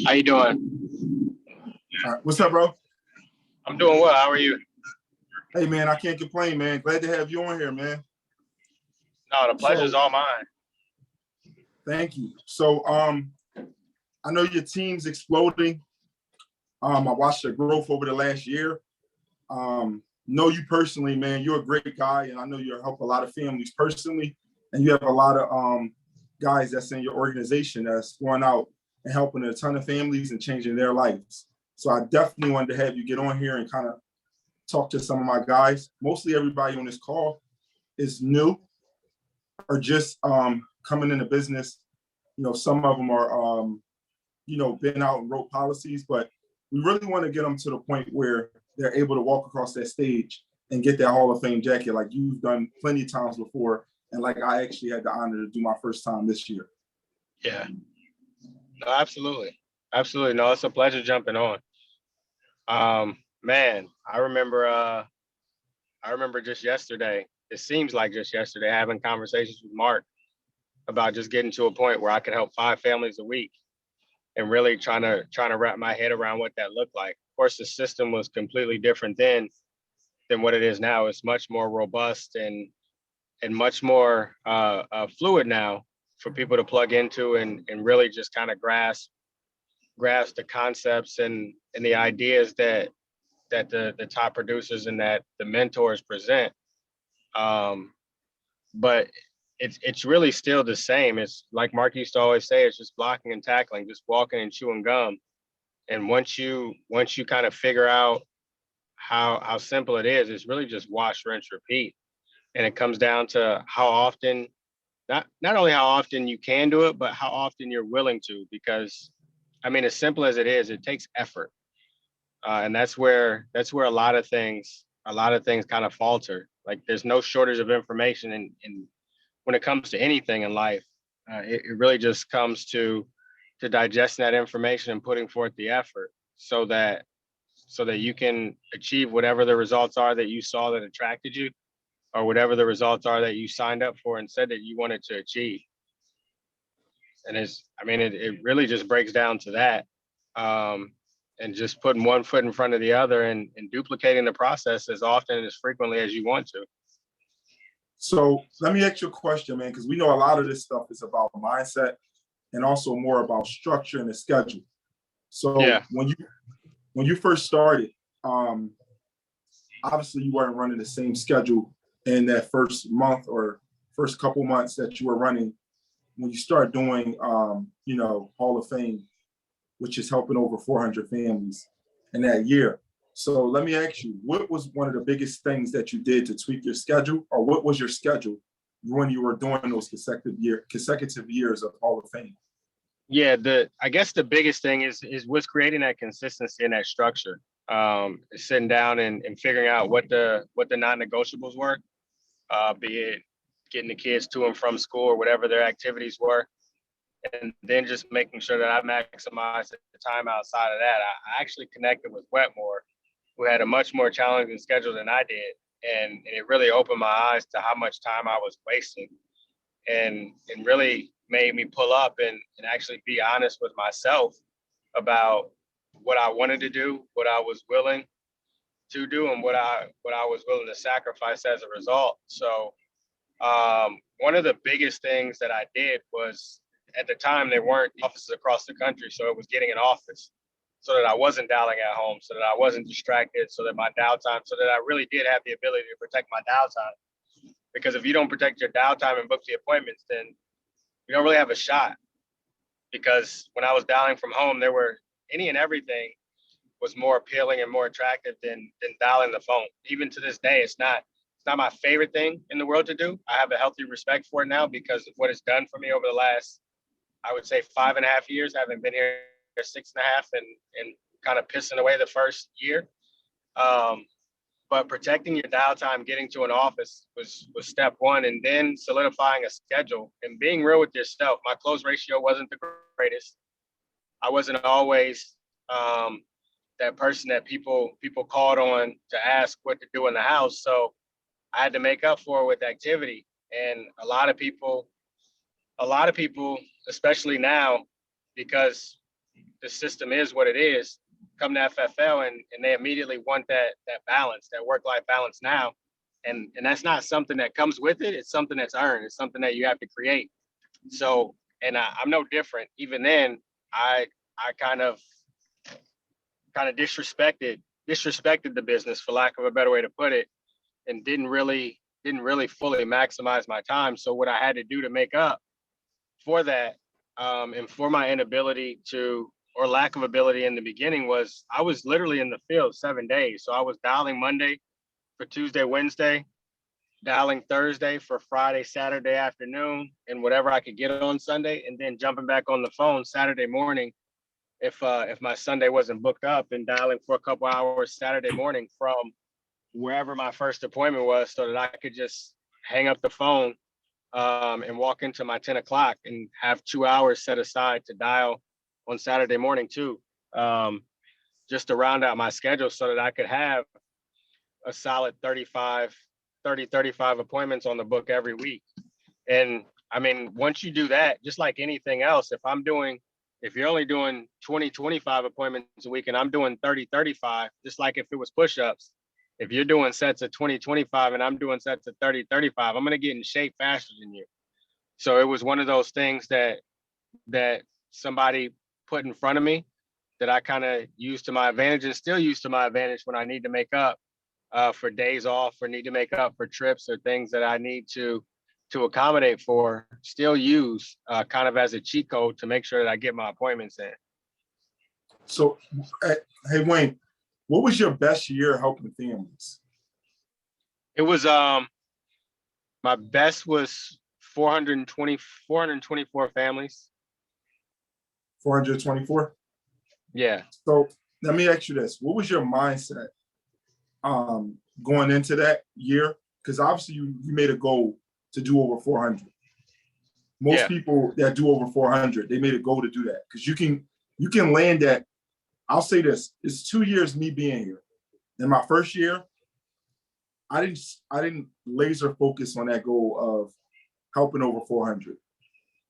How you doing? All right. What's up, bro? I'm doing well. How are you? Hey, man, I can't complain, man. Glad to have you on here, man. No, the pleasure's all mine. Thank you. So, I know your team's exploding. I watched your growth over the last year. Know you personally, man. You're a great guy, and I know you help a lot of families personally. And you have a lot of guys that's in your organization that's going out and helping a ton of families and changing their lives. So I definitely wanted to have you get on here and kind of talk to some of my guys. Mostly everybody on this call is new or just coming into business. You know, some of them are, been out and wrote policies, but we really want to get them to the point where they're able to walk across that stage and get that Hall of Fame jacket like you've done plenty of times before. And like I actually had the honor to do my first time this year. Yeah. No, absolutely. Absolutely. No, it's a pleasure jumping on. Man, I remember just yesterday, it seems like just yesterday, having conversations with Mark about just getting to a point where I could help 5 families a week and really trying to wrap my head around what that looked like. Of course, the system was completely different then than what it is now. It's much more robust and much more fluid now for people to plug into and really just kind of grasp the concepts and the ideas that the top producers and that the mentors present. But it's really still the same. It's like Mark used to always say, it's just blocking and tackling, just walking and chewing gum. And once you kind of figure out how simple it is, it's really just wash, rinse, repeat. And it comes down to how often, not only how often you can do it, but how often you're willing to, because I mean, as simple as it is, it takes effort. And that's where a lot of things kind of falter. Like there's no shortage of information. And when it comes to anything in life, it really just comes to digesting that information and putting forth the effort so that you can achieve whatever the results are that you saw that attracted you, or whatever the results are that you signed up for and said that you wanted to achieve. And it really just breaks down to that. And just putting one foot in front of the other and duplicating the process as often and as frequently as you want to. So let me ask you a question, man, because we know a lot of this stuff is about mindset and also more about structure and the schedule. So yeah. when you first started, obviously you weren't running the same schedule in that first month or first couple months that you were running when you start doing, Hall of Fame, which is helping over 400 families in that year. So let me ask you, what was one of the biggest things that you did to tweak your schedule, or what was your schedule when you were doing those consecutive years of Hall of Fame? Yeah, I guess the biggest thing is was creating that consistency and that structure. Sitting down and figuring out what the non-negotiables were, be it getting the kids to and from school or whatever their activities were. And then just making sure that I maximize the time outside of that. I actually connected with Wetmore, who had a much more challenging schedule than I did. And it really opened my eyes to how much time I was wasting, and really made me pull up and actually be honest with myself about what I wanted to do, what I was willing to do, and what I was willing to sacrifice as a result. So one of the biggest things that I did was, at the time, there weren't offices across the country. So it was getting an office so that I wasn't dialing at home, so that I wasn't distracted, so that my downtime, so that I really did have the ability to protect my downtime. Because if you don't protect your downtime and book the appointments, then you don't really have a shot. Because when I was dialing from home, there were any and everything was more appealing and more attractive than dialing the phone. Even to this day, it's not my favorite thing in the world to do. I have a healthy respect for it now because of what it's done for me over the last, I would say, 5.5 years. I haven't been here 6.5 and kind of pissing away the first year. But protecting your downtime, getting to an office was step one, and then solidifying a schedule and being real with yourself. My close ratio wasn't the greatest. I wasn't always that person that people called on to ask what to do in the house. So I had to make up for it with activity. And a lot of people, especially now, because the system is what it is, come to FFL and they immediately want that balance, that work-life balance now. And that's not something that comes with it. It's something that's earned. It's something that you have to create. So, and I'm no different. Even then, I kind of disrespected the business, for lack of a better way to put it, and didn't really fully maximize my time. So what I had to do to make up for that, and for my inability to, or lack of ability in the beginning, was I was literally in the field 7 days. So I was dialing Monday for Tuesday, Wednesday, dialing Thursday for Friday, Saturday afternoon, and whatever I could get on Sunday, and then jumping back on the phone Saturday morning if my Sunday wasn't booked up, and dialing for a couple hours Saturday morning from wherever my first appointment was, so that I could just hang up the phone and walk into my 10 o'clock and have 2 hours set aside to dial on Saturday morning too, just to round out my schedule so that I could have a solid 35 appointments on the book every week. And I mean, once you do that, just like anything else, if you're only doing 20-25 appointments a week and I'm doing 30-35, just like if it was push-ups, if you're doing sets of 20-25 and I'm doing sets of 30-35, I'm going to get in shape faster than you. So it was one of those things that somebody put in front of me that I kind of used to my advantage, and still use to my advantage when I need to make up for days off, or need to make up for trips or things that I need to accommodate for, still use kind of as a cheat code to make sure that I get my appointments in. So, hey, Wayne, what was your best year helping families? It was, my best was 424 families. 424? Yeah. So let me ask you this. What was your mindset going into that year? Because obviously you made a goal to do over 400. Most people that do over 400, they made a goal to do that, because you can land that. I'll say this, it's 2 years me being here. In my first year, I didn't laser focus on that goal of helping over 400.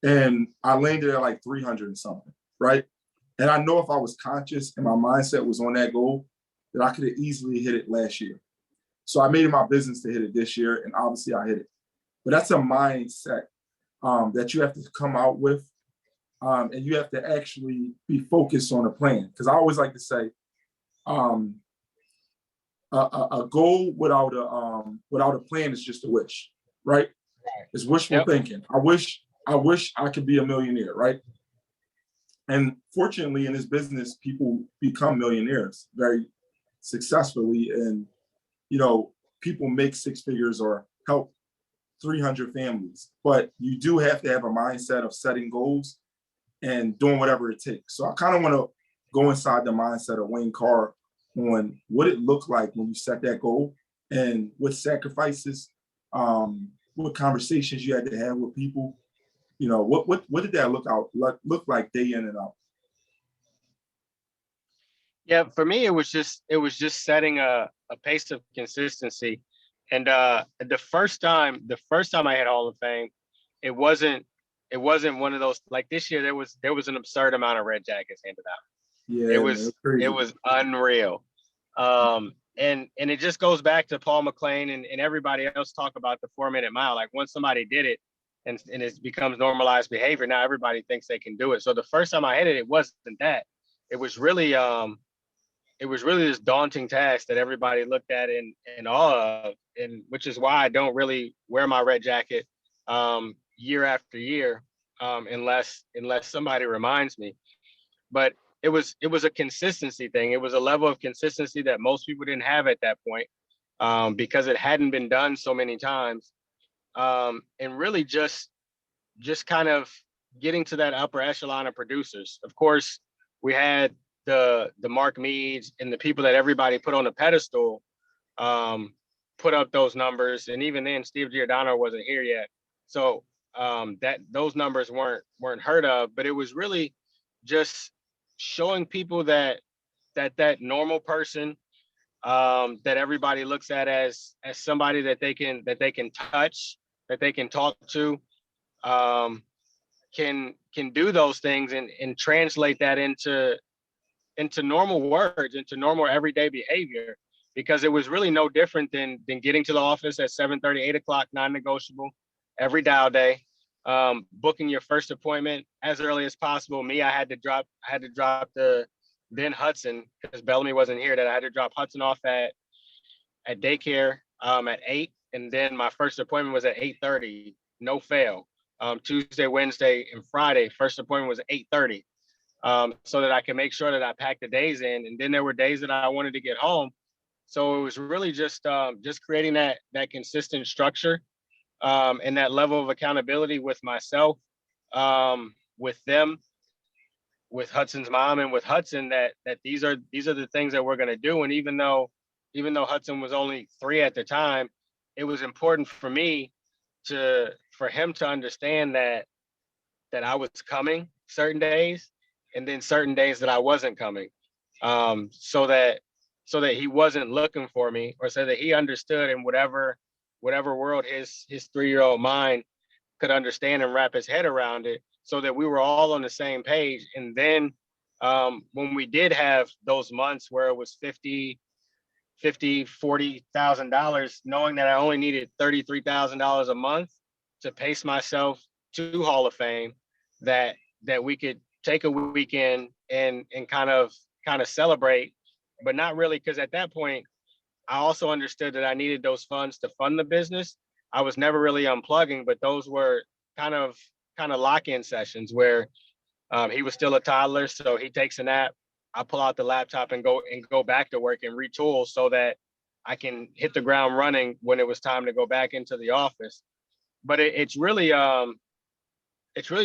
And I landed at like 300 and something, right? And I know if I was conscious and my mindset was on that goal, that I could have easily hit it last year. So I made it my business to hit it this year, and obviously I hit it. But that's a mindset that you have to come out with, and you have to actually be focused on a plan. Because I always like to say, a goal without a plan is just a wish, right? It's wishful thinking. I wish I could be a millionaire, right? And fortunately, in this business, people become millionaires very successfully, and people make six figures or help 300 families. But you do have to have a mindset of setting goals and doing whatever it takes. So I kind of want to go inside the mindset of Wayne Carr on what it looked like when you set that goal, and what sacrifices, what conversations you had to have with people. What did that look like day in and out? Yeah, for me, it was just setting a pace of consistency. And the first time I had Hall of Fame, it wasn't one of those, like this year, there was an absurd amount of red jackets handed out. Yeah, it was unreal. And it just goes back to Paul McLean and everybody else talk about the 4-minute mile. Like, once somebody did it and it becomes normalized behavior, now everybody thinks they can do it. So the first time I hit it, it wasn't that. It was really this daunting task that everybody looked at in awe of, and which is why I don't really wear my red jacket year after year, unless somebody reminds me. But it was a consistency thing. It was a level of consistency that most people didn't have at that point, because it hadn't been done so many times, and really just kind of getting to that upper echelon of producers. Of course, we had the Mark Meads and the people that everybody put on the pedestal put up those numbers, and even then Steve Giordano wasn't here yet, so that those numbers weren't heard of. But it was really just showing people that normal person, that everybody looks at as somebody that they can touch, that they can talk to, can do those things and translate that into normal words, into normal everyday behavior, because it was really no different than getting to the office at 7:30, 8 o'clock, non-negotiable, every dial day, booking your first appointment as early as possible. Me, I had to drop the then Hudson, because Bellamy wasn't here, that I had to drop Hudson off at daycare at 8, and then my first appointment was at 8:30, no fail. Tuesday, Wednesday, and Friday, first appointment was at 8:30. So that I can make sure that I pack the days in. And then there were days that I wanted to get home. So it was really just creating that consistent structure, and that level of accountability with myself, with them, with Hudson's mom, and with Hudson, that these are the things that we're going to do. And even though Hudson was only 3 at the time, it was important for me for him to understand that I was coming certain days, and then certain days that I wasn't coming, so that he wasn't looking for me, or so that he understood in whatever world his 3-year-old mind could understand and wrap his head around it, so that we were all on the same page. And then when we did have those months where it was $40,000, knowing that I only needed $33,000 a month to pace myself to Hall of Fame, that we could take a weekend and kind of celebrate, but not really, because at that point I also understood that I needed those funds to fund the business. I was never really unplugging, but those were kind of lock-in sessions where he was still a toddler, so he takes a nap, I pull out the laptop and go back to work and retool, so that I can hit the ground running when it was time to go back into the office. But it's really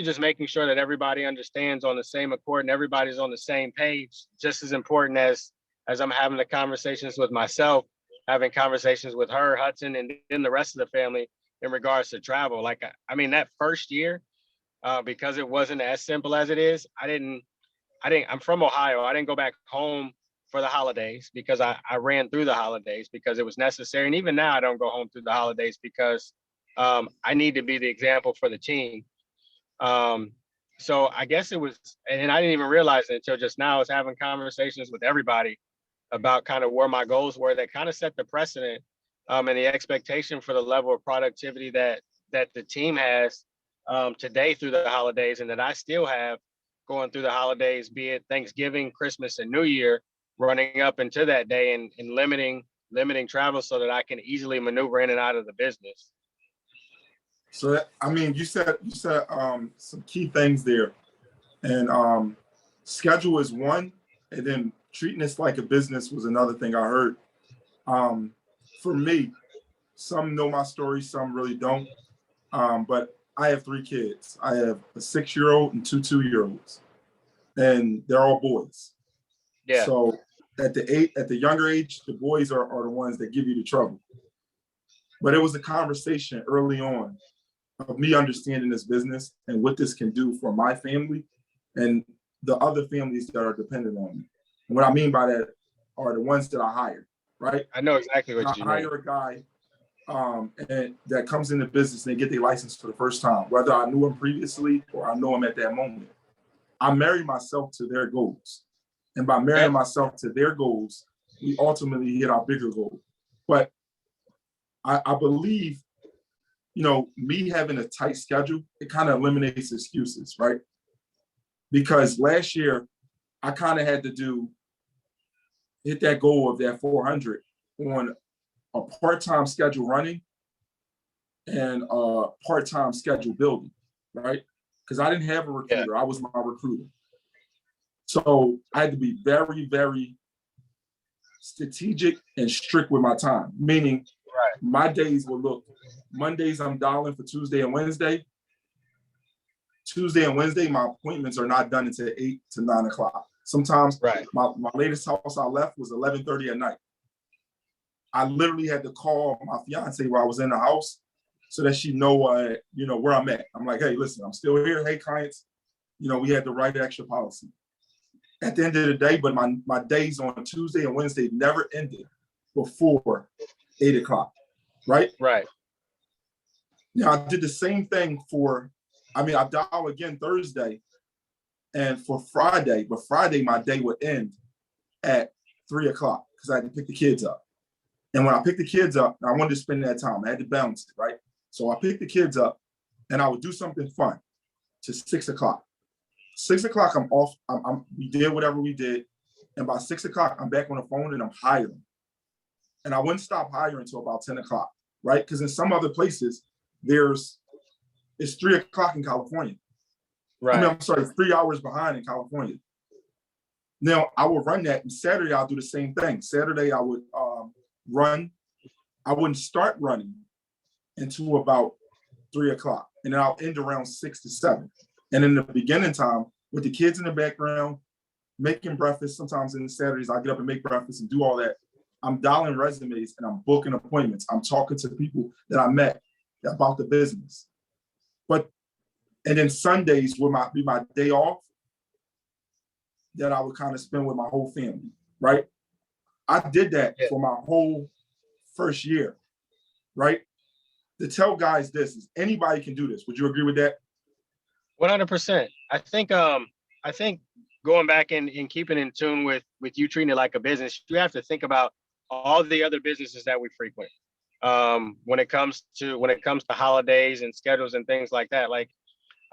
just making sure that everybody understands on the same accord and everybody's on the same page, just as important as I'm having the conversations with myself, having conversations with her, Hudson, and then the rest of the family in regards to travel. Like, I mean, that first year, because it wasn't as simple as it is, I'm from Ohio. I didn't go back home for the holidays because I ran through the holidays because it was necessary. And even now I don't go home through the holidays because I need to be the example for the team. So I guess it was, and I didn't even realize it until just now, I was having conversations with everybody about kind of where my goals were, that kind of set the precedent, and the expectation for the level of productivity that the team has today through the holidays, and that I still have going through the holidays, be it Thanksgiving, Christmas, and New Year, running up into that day, and limiting travel so that I can easily maneuver in and out of the business. So, I mean, you said some key things there, and schedule is one, and then treating this like a business was another thing I heard. For me, some know my story, some really don't, but I have 3 kids. I have a 6-year-old and 2 2-year-olds, and they're all boys. Yeah. So at the younger age, the boys are the ones that give you the trouble. But it was a conversation early on of me understanding this business and what this can do for my family and the other families that are dependent on me. And what I mean by that are the ones that I hire, right? I know exactly what you mean. I hire a guy and that comes into business and they get their license for the first time, whether I knew him previously or I know him at that moment. I marry myself to their goals. And by marrying myself to their goals, we ultimately hit our bigger goal. But I believe, me having a tight schedule, it kind of eliminates excuses, right? Because last year, I kind of had to hit that goal of that 400 on a part-time schedule running and a part-time schedule building, right? Because I didn't have a recruiter. Yeah. I was my recruiter. So I had to be very, very strategic and strict with my time, meaning my days will look, Mondays I'm dialing for Tuesday and Wednesday. Tuesday and Wednesday, my appointments are not done until 8 to 9 o'clock. Sometimes my latest house I left was 11:30 at night. I literally had to call my fiance while I was in the house so that she know where I'm at. I'm like, hey, listen, I'm still here. Hey, clients, we had the right extra policy. At the end of the day, but my days on Tuesday and Wednesday never ended before 8 o'clock, right? Right. Now, I did the same thing for I mean, I dial again Thursday and for Friday, but Friday my day would end at 3 o'clock because I had to pick the kids up. And when I picked the kids up, I wanted to spend that time. I had to balance it, right? So I picked the kids up and I would do something fun to 6 o'clock. 6 o'clock, I'm off. We did whatever we did. And by 6 o'clock, I'm back on the phone and I'm hiring. And I wouldn't stop hiring until about 10 o'clock, right? Because in some other places, it's 3 o'clock in California. Right. I mean, I'm sorry, 3 hours behind in California. Now, I would run that, and Saturday, I'll do the same thing. Saturday, I would run. I wouldn't start running until about 3 o'clock, and then I'll end around 6 to 7. And in the beginning time, with the kids in the background, making breakfast, sometimes in the Saturdays, I get up and make breakfast and do all that. I'm dialing resumes and I'm booking appointments. I'm talking to people that I met about the business. And then Sundays would be my day off that I would kind of spend with my whole family, right? I did that for my whole first year, right? To tell guys this is anybody can do this. Would you agree with that? 100%. I think going back and keeping in tune with you treating it like a business, you have to think about all the other businesses that we frequent. When it comes to holidays and schedules and things like that. Like,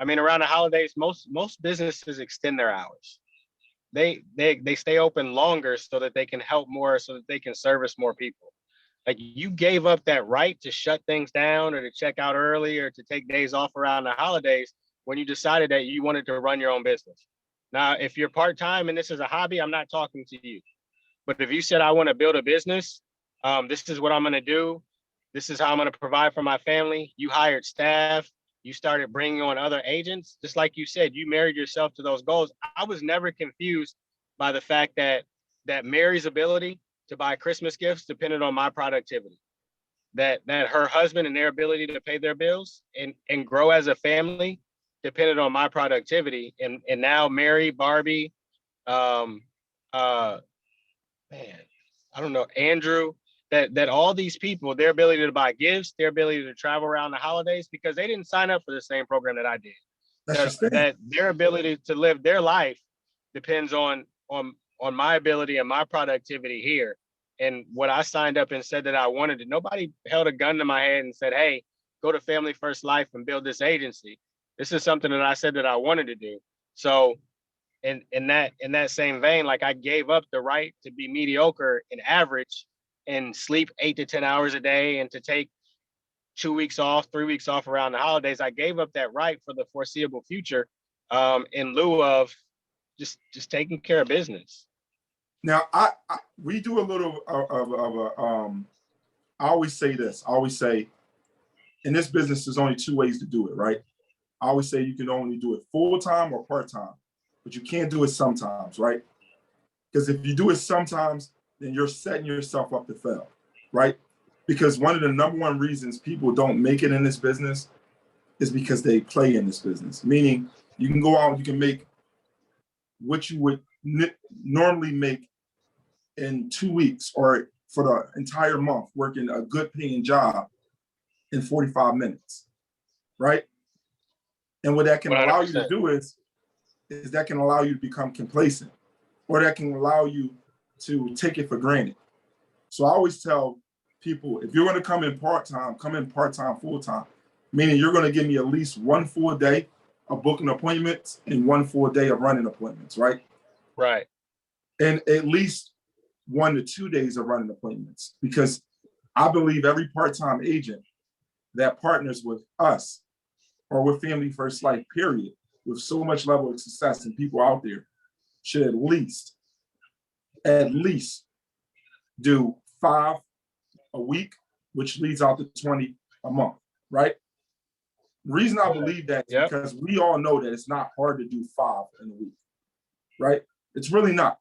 I mean, around the holidays, most businesses extend their hours. They stay open longer so that they can help more, so that they can service more people. Like, you gave up that right to shut things down or to check out early or to take days off around the holidays when you decided that you wanted to run your own business. Now, if you're part-time and this is a hobby, I'm not talking to you. But if you said, I want to build a business, this is what I'm going to do. This is how I'm going to provide for my family. You hired staff. You started bringing on other agents. Just like you said, you married yourself to those goals. I was never confused by the fact that Mary's ability to buy Christmas gifts depended on my productivity. That her husband and their ability to pay their bills and grow as a family depended on my productivity. And now Mary, Barbie, man, I don't know, Andrew, that all these people, their ability to buy gifts, their ability to travel around the holidays, because they didn't sign up for the same program that I did. That their ability to live their life depends on my ability and my productivity here. And what I signed up and said that I wanted to, nobody held a gun to my head and said, hey, go to Family First Life and build this agency. This is something that I said that I wanted to do. So in that same vein, like, I gave up the right to be mediocre and average and sleep 8 to 10 hours a day and to take 2 weeks off, 3 weeks off around the holidays. I gave up that right for the foreseeable future, in lieu of just taking care of business. Now, we do a little I always say this. I always say, in this business, there's only two ways to do it, right? I always say you can only do it full-time or part-time, but you can't do it sometimes, right? Because if you do it sometimes, then you're setting yourself up to fail, right? Because one of the number one reasons people don't make it in this business is because they play in this business. Meaning, you can go out and you can make what you would normally make in 2 weeks or for the entire month working a good paying job in 45 minutes, right? And what that can 100%. Allow you to do is that can allow you to become complacent, or that can allow you to take it for granted. So I always tell people, if you're going to come in part-time, full-time, meaning you're going to give me at least 1 full day of booking appointments and 1 full day of running appointments, right? Right. And at least 1 to 2 days of running appointments, because I believe every part-time agent that partners with us or with Family First Life, period, with so much level of success and people out there, should at least do 5 a week, which leads out to 20 a month, right? The reason I believe that is because we all know that it's not hard to do 5 in a week, right? It's really not.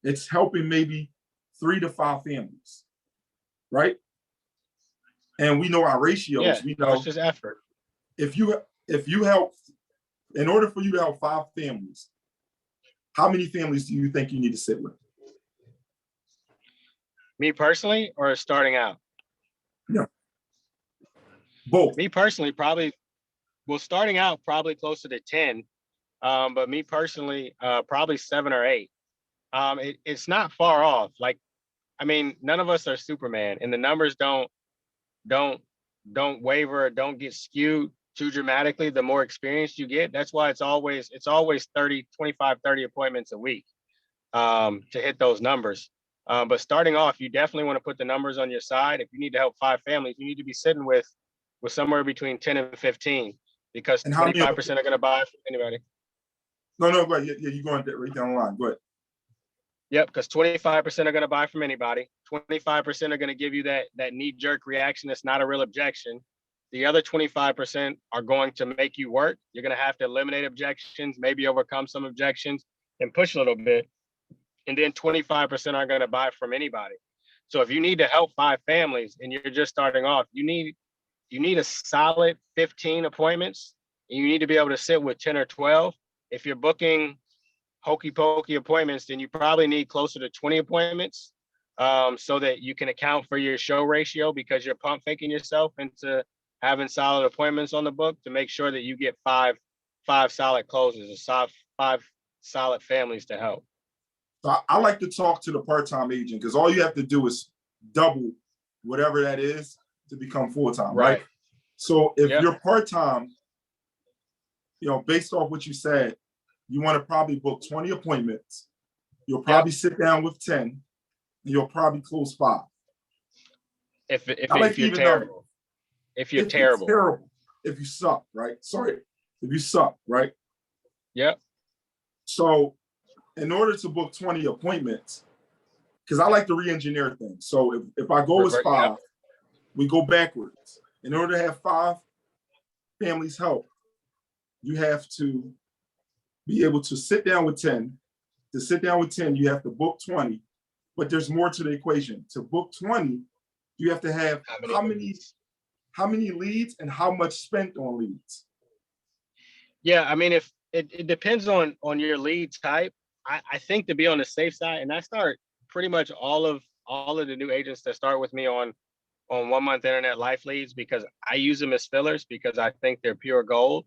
It's helping maybe 3 to 5 families, right? And we know our ratios. Yeah, we know it's just effort. If you help, in order for you to help 5 families, how many families do you think you need to sit with? Me personally, or starting out? Yeah. Both. Me personally, probably well, starting out probably closer to 10, but me personally, probably 7 or 8. It's not far off. Like, I mean, none of us are Superman, and the numbers don't don't waver or don't get skewed too dramatically the more experience you get. That's why it's always 30, 25, 30 appointments a week to hit those numbers. But starting off, you definitely want to put the numbers on your side. If you need to help 5 families, you need to be sitting with somewhere between 10 and 15, because And how many? 25% are going to buy from anybody. No, go ahead. Yeah, you're going right down the line. Go ahead. Yep, because 25% are going to buy from anybody. 25% are going to give you that knee-jerk reaction that's not a real objection. The other 25% are going to make you work. You're going to have to eliminate objections, maybe overcome some objections, and push a little bit. And then 25% are going to buy from anybody. So if you need to help 5 families and you're just starting off, you need a solid 15 appointments, and you need to be able to sit with 10 or 12. If you're booking hokey pokey appointments, then you probably need closer to 20 appointments, so that you can account for your show ratio, because you're pump faking yourself into having solid appointments on the book to make sure that you get five solid closes, or 5 solid families to help. So I like to talk to the part-time agent, because all you have to do is double whatever that is to become full-time, right? So if you're part-time, based off what you said, you want to probably book 20 appointments. You'll probably sit down with 10, and you'll probably close 5. If you're terrible. If you're terrible. If you suck, right? Sorry. If you suck, right? Yep. So in order to book 20 appointments, because I like to re-engineer things. So if I go as 5, we go backwards. In order to have 5 families help, you have to be able to sit down with 10. To sit down with 10, you have to book 20. But there's more to the equation. To book 20, you have to have how many leads and how much spent on leads. Yeah, I mean, if it depends on your lead type. I think, to be on the safe side, and I start pretty much all of the new agents that start with me on 1 month internet life leads, because I use them as fillers, because I think they're pure gold.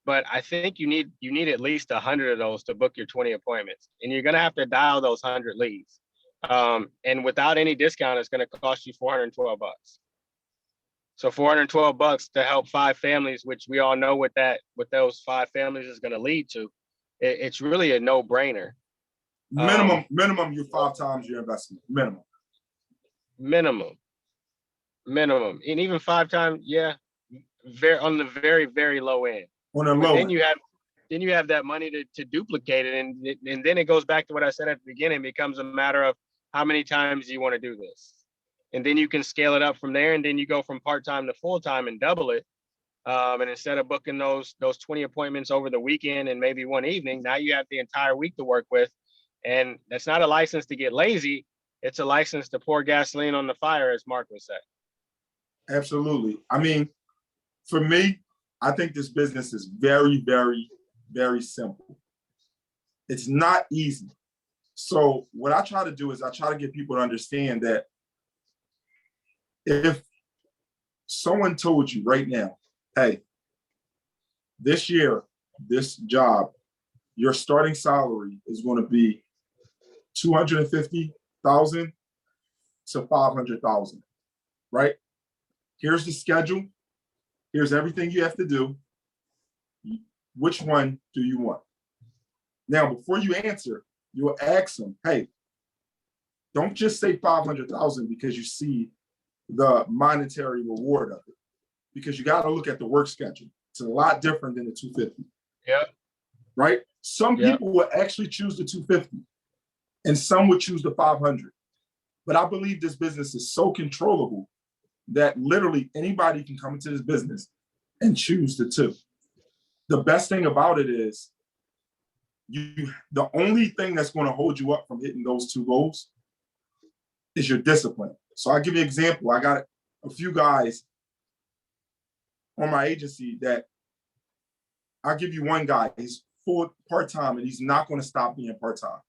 But I think you need at least 100 of those to book your 20 appointments, and you're going to have to dial those 100 leads. And without any discount, it's going to cost you $412. So $412 to help 5 families, which we all know what those 5 families is going to lead to. It's really a no-brainer. Minimum, you're 5 times your investment. Minimum. And even 5 times, on the very, very low end. On the low end. Then you have that money to duplicate it, and then it goes back to what I said at the beginning. It becomes a matter of how many times you want to do this, and then you can scale it up from there, and then you go from part-time to full-time and double it. And instead of booking those 20 appointments over the weekend and maybe one evening, now you have the entire week to work with. And that's not a license to get lazy. It's a license to pour gasoline on the fire, as Mark would say. Absolutely. I mean, for me, I think this business is very, very, very simple. It's not easy. So what I try to do is I try to get people to understand that if someone told you right now, hey, this year, this job, your starting salary is going to be $250,000 to $500,000, right? Here's the schedule. Here's everything you have to do. Which one do you want? Now, before you answer, you'll ask them, hey, don't just say $500,000 because you see the monetary reward of it, because you got to look at the work schedule. It's a lot different than the 250. Yeah. Right? Some people will actually choose the 250 and some would choose the 500. But I believe this business is so controllable that literally anybody can come into this business and choose the 2. The best thing about it is the only thing that's going to hold you up from hitting those 2 goals is your discipline. So I'll give you an example. I got a few guys on my agency that I'll give you one guy. He's full part-time and he's not going to stop being part-time.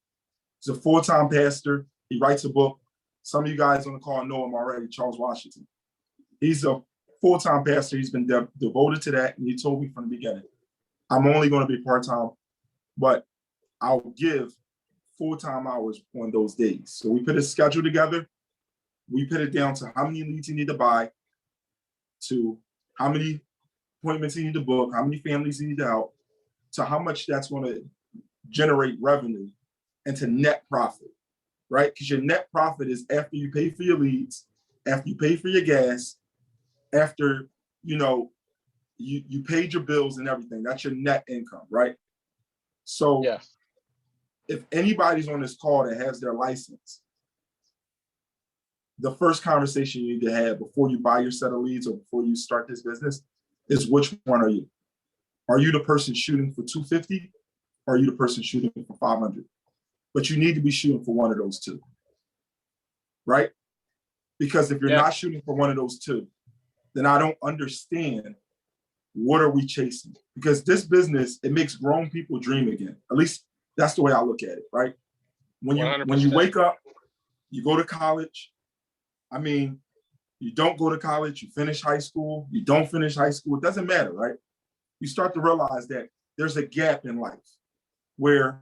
He's a full-time pastor. He writes a book. Some of you guys on the call know him already, Charles Washington. He's a full-time pastor. He's been devoted to that. And he told me from the beginning, I'm only going to be part-time, but I'll give full-time hours on those days. So we put a schedule together. We put it down to how many leads you need to buy, to how many appointments you need to book, how many families you need to help, to how much that's going to generate revenue, and to net profit, right? Because your net profit is after you pay for your leads, after you pay for your gas, after, you paid your bills and everything. That's your net income, right? So Yeah. If anybody's on this call that has their license, the first conversation you need to have before you buy your set of leads or before you start this business is, which one are you? Are you the person shooting for 250? Or are you the person shooting for 500? But you need to be shooting for one of those two, right? Because if you're not shooting for one of those two, then I don't understand, what are we chasing? Because this business, it makes grown people dream again. At least that's the way I look at it, right? When you wake up, you go to college. I mean, you don't go to college, you finish high school, you don't finish high school, it doesn't matter, right? You start to realize that there's a gap in life where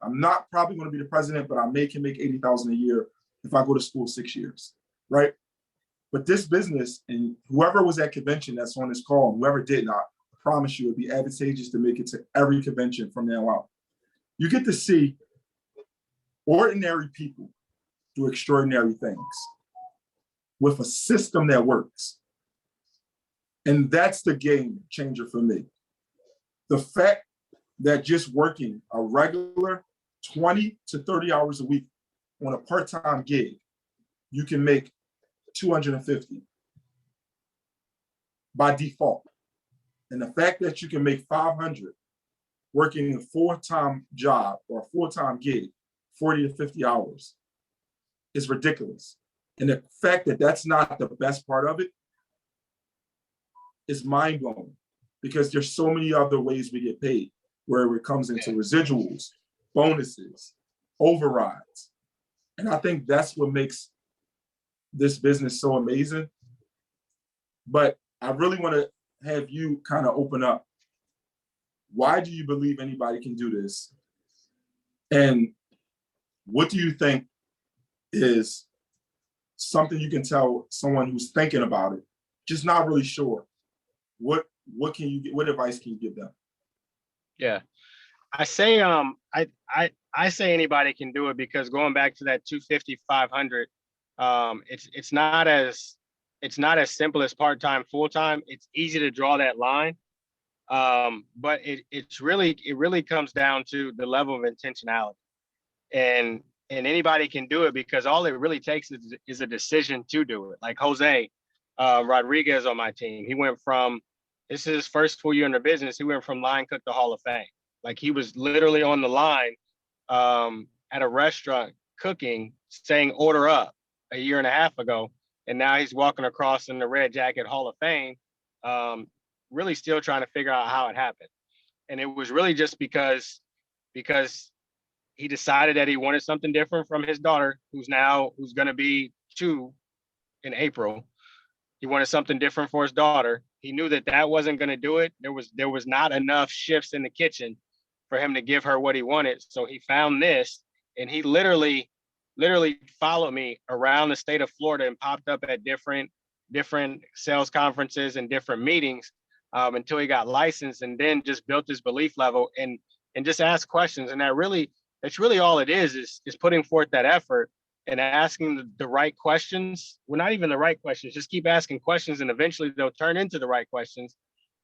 I'm not probably going to be the president, but I can make 80,000 a year if I go to school 6 years, right? But this business, and whoever was at convention that's on this call, and whoever did not, I promise you it'd be advantageous to make it to every convention from now out. You get to see ordinary people do extraordinary things with a system that works. And that's the game changer for me. The fact that just working a regular 20 to 30 hours a week on a part-time gig, you can make 250 by default. And the fact that you can make 500 working a full-time job or a full-time gig, 40 to 50 hours, is ridiculous. And the fact that that's not the best part of it is mind-blowing, because there's so many other ways we get paid, where it comes into residuals, bonuses, overrides. And I think that's what makes this business so amazing. But I really want to have you kind of open up. Why do you believe anybody can do this? And what do you think is something you can tell someone who's thinking about it, just not really sure? What can you get? What advice can you give them? Yeah, I say I say anybody can do it, because going back to that 250, 500, it's not as simple as part-time, full-time. It's easy to draw that line, but it really comes down to the level of intentionality, and anybody can do it, because all it really takes is a decision to do it. Like Jose Rodriguez on my team, he went from, this is his first full year in the business, he went from line cook to Hall of Fame. Like, he was literally on the line at a restaurant cooking, saying order up, a year and a half ago. And now he's walking across in the red jacket Hall of Fame, really still trying to figure out how it happened. And it was really just because he decided that he wanted something different from his daughter, who's going to be 2 in April. He wanted something different for his daughter. He knew that wasn't going to do it. There was not enough shifts in the kitchen for him to give her what he wanted. So he found this, and he literally followed me around the state of Florida and popped up at different sales conferences and different meetings until he got licensed, and then just built his belief level and just asked questions. And that's really all it is putting forth that effort and asking the right questions. Well, not even the right questions, just keep asking questions, and eventually they'll turn into the right questions,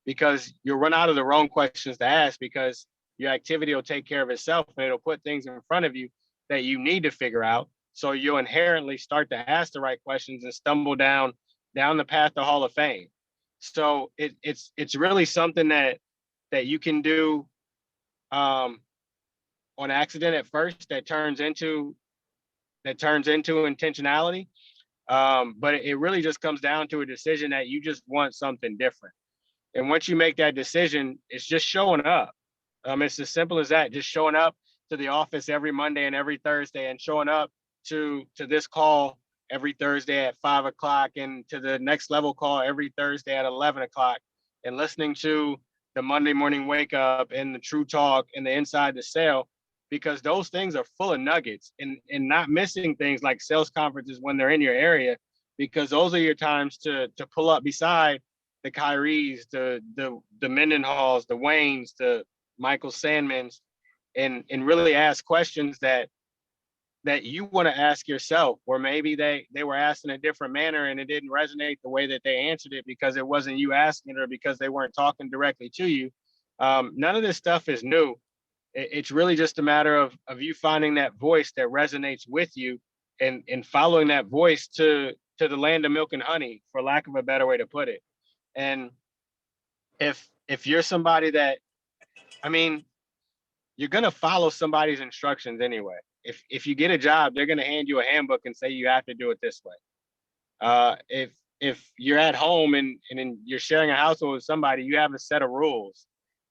because you'll run out of the wrong questions to ask, because your activity will take care of itself, and it'll put things in front of you that you need to figure out. So you'll inherently start to ask the right questions and stumble down the path to Hall of Fame. So it's really something that you can do on accident at first, that turns into intentionality. But it really just comes down to a decision that you just want something different. And once you make that decision, it's just showing up. It's as simple as that, just showing up to the office every Monday and every Thursday, and showing up to this call every Thursday at 5 o'clock and to the next level call every Thursday at 11 o'clock and listening to the Monday morning wake up and the true talk and the inside the sale, because those things are full of nuggets, and not missing things like sales conferences when they're in your area, because those are your times to pull up beside the Kyries, the Mendenhalls, the Waynes, the Michael Sandmans, and really ask questions that you want to ask yourself, or maybe they were asked in a different manner and it didn't resonate the way that they answered it because it wasn't you asking it or because they weren't talking directly to you. None of this stuff is new. It's really just a matter of you finding that voice that resonates with you and following that voice to the land of milk and honey, for lack of a better way to put it. And if you're somebody that, I mean, you're going to follow somebody's instructions anyway. If you get a job, they're going to hand you a handbook and say you have to do it this way. If you're at home and you're sharing a household with somebody, you have a set of rules.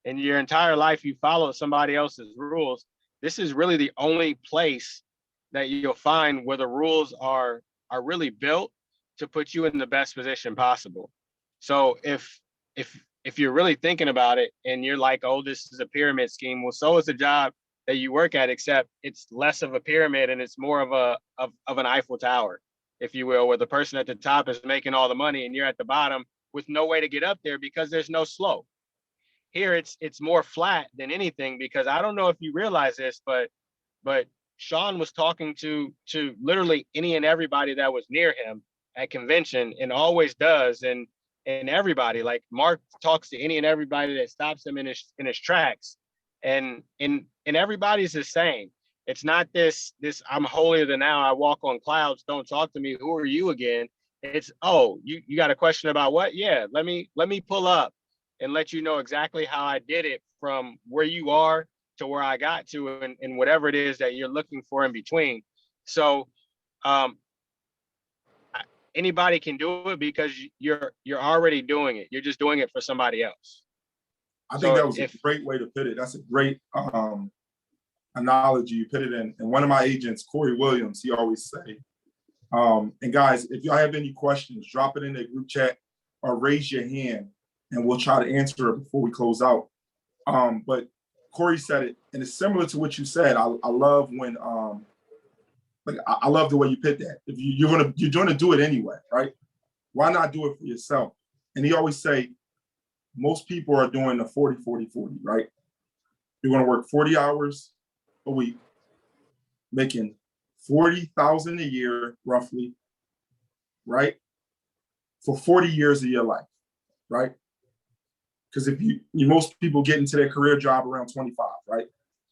And your entire life you follow somebody else's rules. This is really the only place that you'll find where the rules are really built to put you in the best position possible. So if you're really thinking about it and you're like, oh, this is a pyramid scheme, well, so is the job that you work at, except it's less of a pyramid and it's more of an Eiffel Tower, if you will, where the person at the top is making all the money and you're at the bottom with no way to get up there because there's no slope. Here it's more flat than anything, because I don't know if you realize this, but Sean was talking to literally any and everybody that was near him at convention, and always does, and everybody, like Mark talks to any and everybody that stops him in his tracks, and everybody's the same. It's not this I'm holier than thou, I walk on clouds, don't talk to me, who are you again? It's, oh, you got a question about what? Yeah, let me pull up and let you know exactly how I did it from where you are to where I got to, and whatever it is that you're looking for in between. So anybody can do it because you're already doing it. You're just doing it for somebody else. I think that was a great way to put it. That's a great analogy you put it in. And one of my agents, Corey Williams, he always say, and guys, if y'all have any questions, drop it in the group chat or raise your hand and we'll try to answer it before we close out. But Corey said it, and it's similar to what you said. I love when, I love the way you put that. If you're gonna do it anyway, right? Why not do it for yourself? And he always say, most people are doing the 40-40-40, right? You're gonna work 40 hours a week, making $40,000 a year, roughly, right? For 40 years of your life, right? Because if you most people get into their career job around 25, right?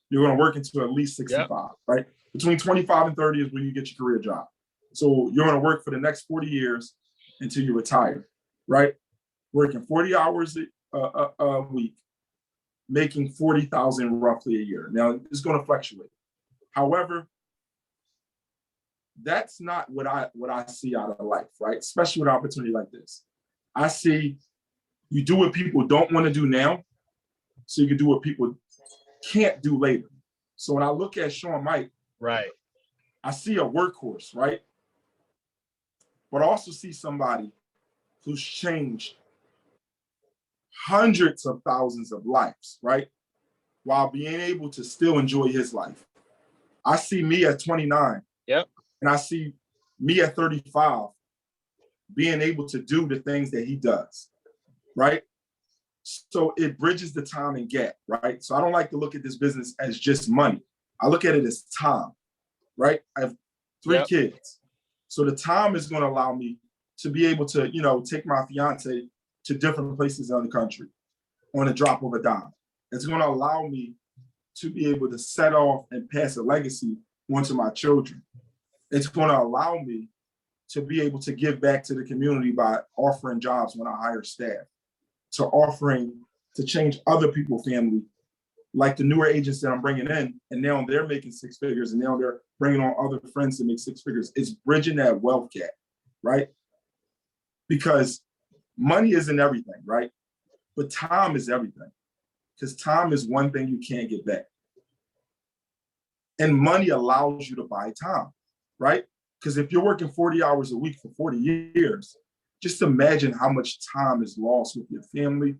You're going to work until at least 65, yep. Right? Between 25 and 30 is when you get your career job. So you're going to work for the next 40 years until you retire, right? Working 40 hours a week, making 40,000 roughly a year. Now it's going to fluctuate. However, that's not what I see out of life, right? Especially with an opportunity like this. I see you do what people don't want to do now, so you can do what people can't do later. So when I look at Sean Mike, right, I see a workhorse, right? But I also see somebody who's changed hundreds of thousands of lives, right? While being able to still enjoy his life. I see me at 29. Yep. And I see me at 35 being able to do the things that he does, right? So it bridges the time and gap, right? So I don't like to look at this business as just money. I look at it as time, right? I have 3 kids. So the time is going to allow me to be able to, take my fiance to different places in the country on a drop of a dime. It's going to allow me to be able to set off and pass a legacy onto my children. It's going to allow me to be able to give back to the community by offering jobs when I hire staff, to offering to change other people's family, like the newer agents that I'm bringing in, and now they're making 6 figures, and now they're bringing on other friends to make 6 figures. It's bridging that wealth gap, right? Because money isn't everything, right? But time is everything, because time is one thing you can't get back. And money allows you to buy time, right? Because if you're working 40 hours a week for 40 years, just imagine how much time is lost with your family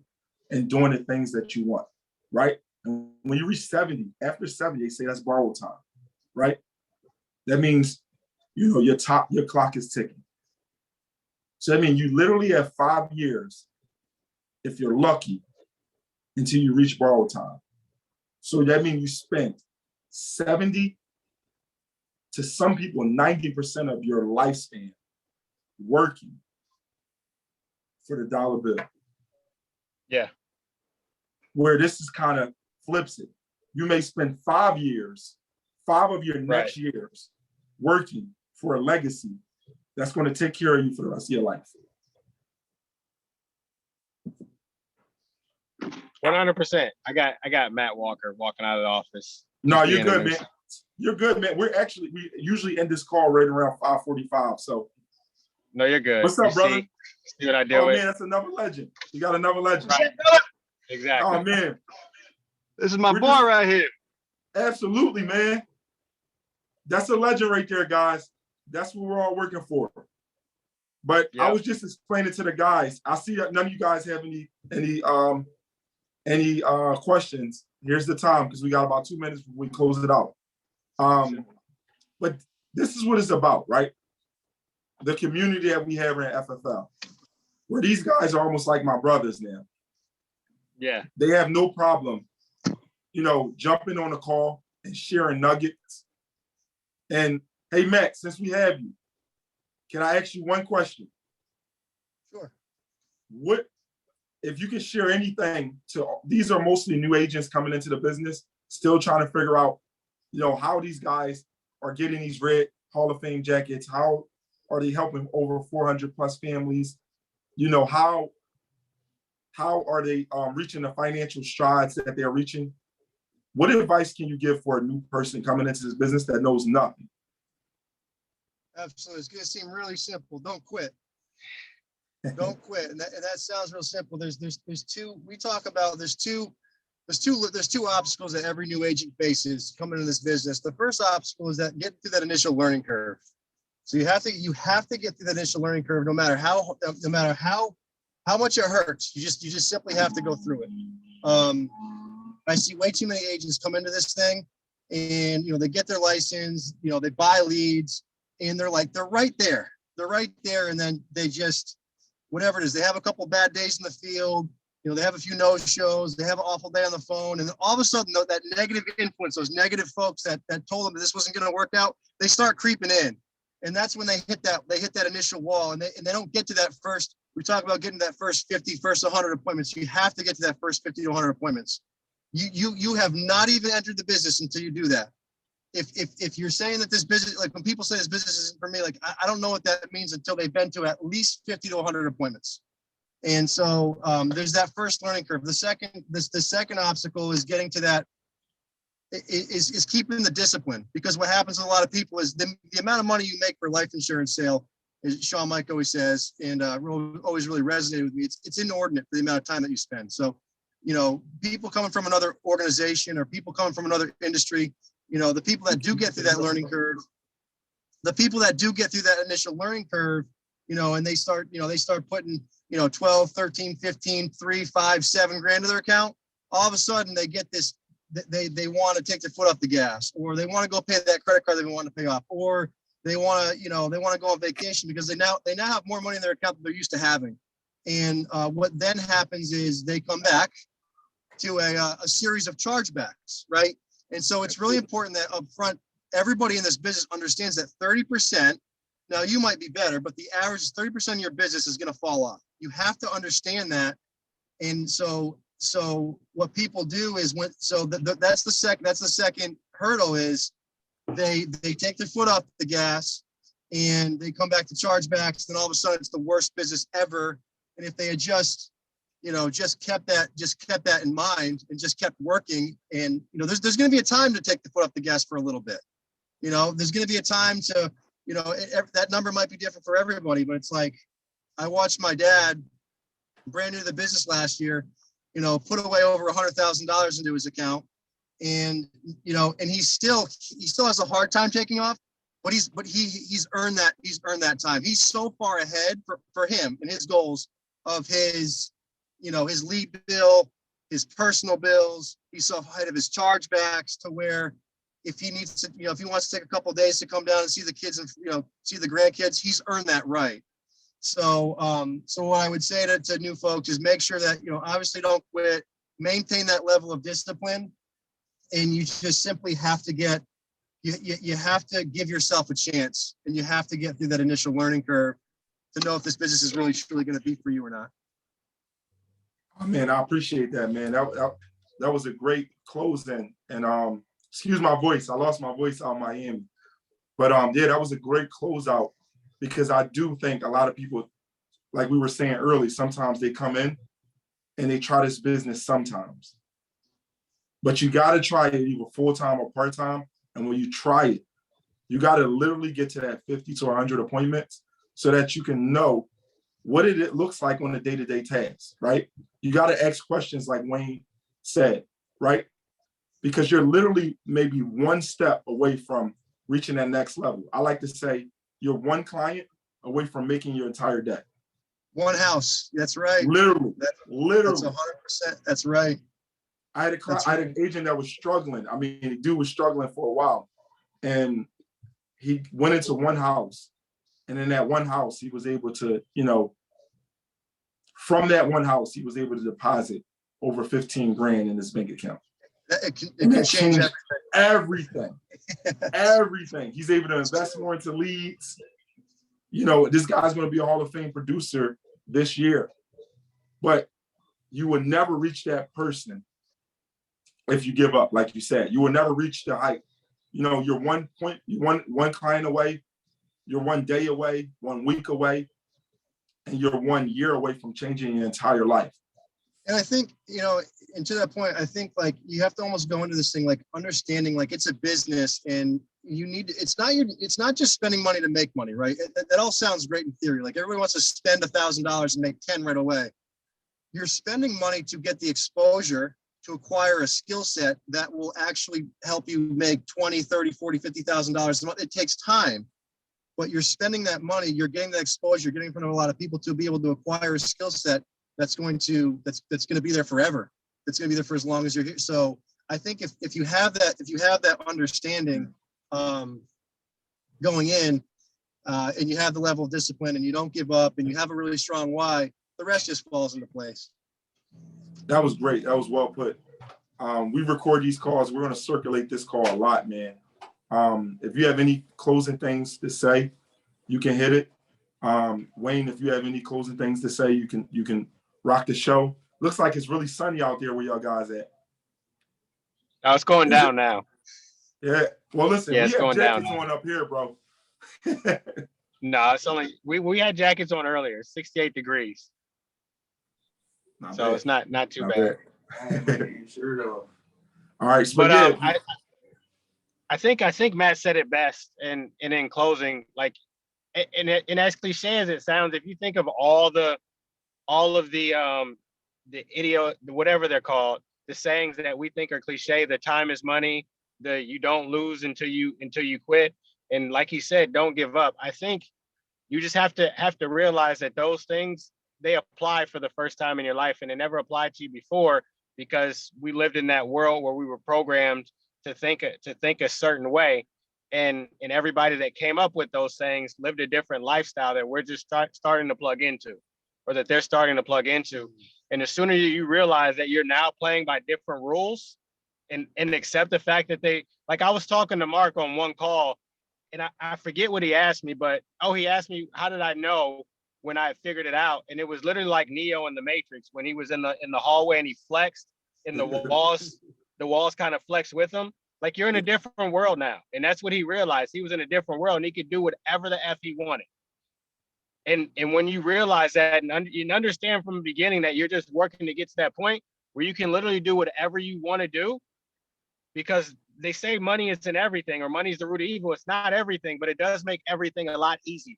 and doing the things that you want, right? And when you reach 70, after 70, they say that's borrowed time, right? That means, your clock is ticking. So that means you literally have 5 years, if you're lucky, until you reach borrowed time. So that means you spent 70 to some people 90% of your lifespan working for the dollar bill. Yeah. Where this is kind of flips it. You may spend 5 years, 5 of your next years working for a legacy that's going to take care of you for the rest of your life. 100%. I got Matt Walker walking out of the office. No, you're good, man. You're good, man. We usually end this call right around 5:45. So no, you're good. What's up, brother? See what I deal with? Man, that's another legend. You got another legend. Right. Exactly. Oh man. This is my boy right here. Absolutely, man. That's a legend right there, guys. That's what we're all working for. But I was just explaining to the guys. I see that none of you guys have any questions. Here's the time, because we got about 2 minutes before we close it out. But this is what it's about, right? The community that we have in FFL, where these guys are almost like my brothers now. Yeah. They have no problem, jumping on a call and sharing nuggets. And hey, Matt, since we have you, can I ask you one question? Sure. What, if you can share anything these are mostly new agents coming into the business, still trying to figure out, how these guys are getting these red Hall of Fame jackets. How are they helping over 400 plus families? How are they reaching the financial strides that they're reaching? What advice can you give for a new person coming into this business that knows nothing? Absolutely. It's going to seem really simple. Don't quit. Don't quit. And that sounds real simple. There's two obstacles that every new agent faces coming into this business. The first obstacle is that getting through that initial learning curve. So you have to get through that initial learning curve, no matter how much it hurts. You just simply have to go through it. I see way too many agents come into this thing and, they get their license, they buy leads and they're right there. They're right there. And then they just, whatever it is, they have a couple bad days in the field, they have a few no-shows, they have an awful day on the phone. And then all of a sudden that negative influence, those negative folks that told them that this wasn't going to work out, they start creeping in. And that's when they hit that initial wall and they don't get to that first, we talk about getting that first 50, first 100 appointments. You have to get to that first 50 to 100 appointments. You have not even entered the business until you do that. If you're saying that this business, like when people say this business isn't for me, like I don't know what that means until they've been to at least 50 to 100 appointments. And so there's that first learning curve. The second obstacle is getting to that, is keeping the discipline, because what happens with a lot of people is the amount of money you make for life insurance sale, as Sean Mike always says, and always really resonated with me. It's inordinate for the amount of time that you spend. So, people coming from another organization or people coming from another industry, the people that do get through that learning curve, the people that do get through that initial learning curve, and they start putting, 12, 13, 15, 3, 5, 7 grand to their account. All of a sudden they get this, they want to take their foot off the gas, or they want to go pay that credit card they've been wanting to pay off, or they want to, they want to go on vacation because they now have more money in their account than they're used to having. And what then happens is they come back to a series of chargebacks, right? And so it's really important that up front, everybody in this business understands that 30%, now you might be better, but the average is 30% of your business is going to fall off. You have to understand that. And so what people do is that's the second hurdle is they take their foot off the gas and they come back to chargebacks. Then all of a sudden it's the worst business ever. And if they had just kept that in mind and just kept working, and there's going to be a time to take the foot off the gas for a little bit. There's going to be a time to, that number might be different for everybody, but it's like I watched my dad, brand new to the business last year, put away over $100,000 into his account, and and he still has a hard time taking off, he's earned that time. He's so far ahead for him and his goals of his, his lead bill, his personal bills. He's so ahead of his chargebacks to where if he needs to, if he wants to take a couple of days to come down and see the kids and, see the grandkids, he's earned that right. So, so what I would say to new folks is make sure that, obviously don't quit, maintain that level of discipline, and you just simply have to get, you have to give yourself a chance, and you have to get through that initial learning curve to know if this business is really truly going to be for you or not. Oh, man, I appreciate that, man. That was a great closing. And excuse my voice. I lost my voice out in Miami. But yeah, that was a great closeout, because I do think a lot of people, like we were saying earlier, sometimes they come in and they try this business sometimes. But you got to try it either full-time or part-time. And when you try it, you got to literally get to that 50 to 100 appointments so that you can know what it looks like on a day-to-day task, right? You got to ask questions like Wayne said, right? Because you're literally maybe one step away from reaching that next level. I like to say you're one client away from making your entire day. One house. That's right. Literally. That's 100%. That's right. I had an agent that was struggling. I mean, the dude was struggling for a while, and he went into one house, and in that one house, he was able to, from that one house, he was able to deposit over 15 grand in his bank account. It can change everything. Everything. He's able to invest more into leads. This guy's going to be a Hall of Fame producer this year, but you will never reach that person if you give up. Like you said, you will never reach the height. You're one client away, you're one day away, 1 week away, and you're 1 year away from changing your entire life. And I think, and to that point, I think like you have to almost go into this thing like understanding like it's a business, and you need it's not just spending money to make money, right? That all sounds great in theory. Like everybody wants to spend $1,000 and make 10 right away. You're spending money to get the exposure to acquire a skill set that will actually help you make $20, $30, $40, $50,000 a month. It takes time, but you're spending that money, you're getting that exposure, you're getting in front of a lot of people to be able to acquire a skill set that's going to be there forever. That's going to be there for as long as you're here. So I think if you have that understanding going in, and you have the level of discipline, and you don't give up, and you have a really strong why, the rest just falls into place. That was great. That was well put. We record these calls. We're going to circulate this call a lot, man. If you have any closing things to say, you can hit it. Wayne, if you have any closing things to say, you can rock the show. Looks like it's really sunny out there where y'all guys at. Oh, it's going down now. Yeah. Well, listen, Yeah, we it's have going down jackets on up here, bro. No, it's only we had jackets on earlier, 68 degrees. Not So bad. it's not too Not bad. Sure though. All right, But yeah. I think Matt said it best. And in closing, like, and as cliche as it sounds, if you think of all of the idiot, whatever they're called, the sayings that we think are cliche, the time is money, the you don't lose until you quit, and like he said, don't give up. I think you just have to realize that those things, they apply for the first time in your life, and they never applied to you before, because we lived in that world where we were programmed to think a certain way, and everybody that came up with those things lived a different lifestyle that we're just starting to plug into, or that they're starting to plug into. And the sooner you realize that you're now playing by different rules, and accept the fact that like I was talking to Mark on one call, and I forget what he asked me, but he asked me, how did I know when I figured it out? And it was literally like Neo in the Matrix, when he was in the hallway and he flexed and the walls kind of flexed with him. Like, you're in a different world now. And that's what he realized. He was in a different world, and he could do whatever the F he wanted. And when you realize that, and you understand from the beginning that you're just working to get to that point where you can literally do whatever you want to do, because they say money isn't everything, or money is the root of evil. It's not everything, but it does make everything a lot easier.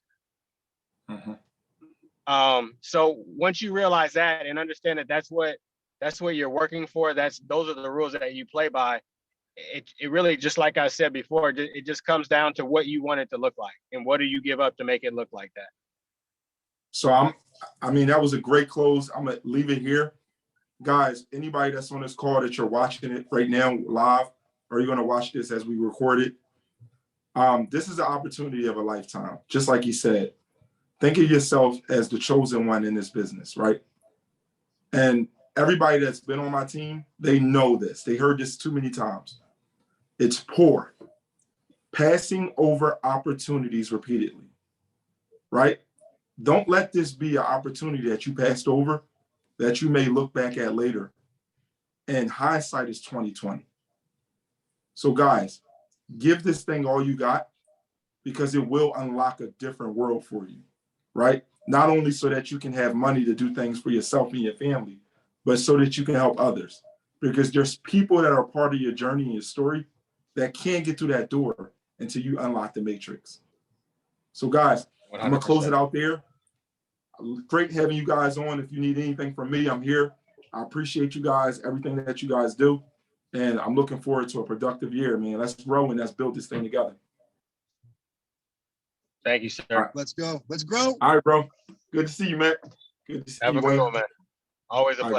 Mm-hmm. So once you realize that and understand that that's what you're working for, those are the rules that you play by, it really, just like I said before, it just comes down to what you want it to look like and what do you give up to make it look like that. So I mean, that was a great close. I'm gonna leave it here. Guys, anybody that's on this call that you're watching it right now live, or you're gonna watch this as we record it, this is the opportunity of a lifetime. Just like he said, think of yourself as the chosen one in this business, right? And everybody that's been on my team, they know this. They heard this too many times. It's poor. Passing over opportunities repeatedly, right? Don't let this be an opportunity that you passed over that you may look back at later. And hindsight is 2020. So guys, give this thing all you got, because it will unlock a different world for you, right? Not only so that you can have money to do things for yourself and your family, but so that you can help others. Because there's people that are part of your journey and your story that can't get through that door until you unlock the matrix. So guys, 100%. I'm gonna close it out there. Great having you guys on. If you need anything from me, I'm here. I appreciate you guys, everything that you guys do. And I'm looking forward to a productive year, man. Let's grow and let's build this thing together. Thank you, sir. All right. Let's go. Let's grow. All right, bro. Good to see you, man. Good to see Have you, a good Wayne. one, man. Always a All right. pleasure.